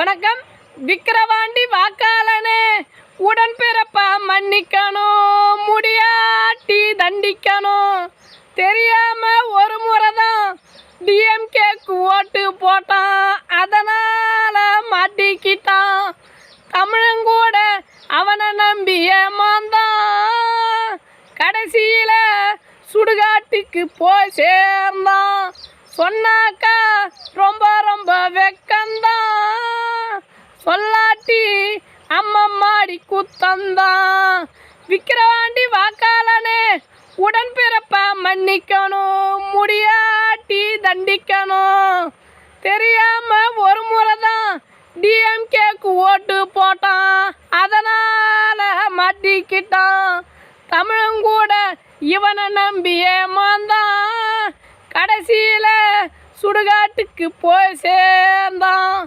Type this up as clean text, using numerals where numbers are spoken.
வணக்கம். விக்கிரவாண்டி வாக்காளனே, உடன்பிறப்பா மன்னிக்கணும், முடியாட்டி தண்டிக்கணும். தெரியாம ஒரு முறைதான் டிஎம்கேக்கு ஓட்டு போட்டான், அதனால மாட்டிக்கிட்டான். தமிழங்கூட அவனை நம்பி ஏமாந்தான், கடைசியில சுடுகாட்டுக்கு போய் சேர்ந்தான். சொன்னாக்கா ரொம்ப ரொம்ப வெக்கந்தான், சொல்லாட்டி அம்மம்மாடி குத்தந்தான். விக்கிரவாண்டி வாக்காளனே, உடன்பிறப்ப மன்னிக்கணும், முடியாட்டி தண்டிக்கணும். தெரியாம ஒரு முறைதான் டிஎம்கேக்கு ஓட்டு போட்டான், அதனால மாட்டிக்கிட்டான். தமிழங்கூட இவனை நம்பி ஏமாந்தான், கடைசியில சுடுகாட்டுக்கு போய் சேர்ந்தான்.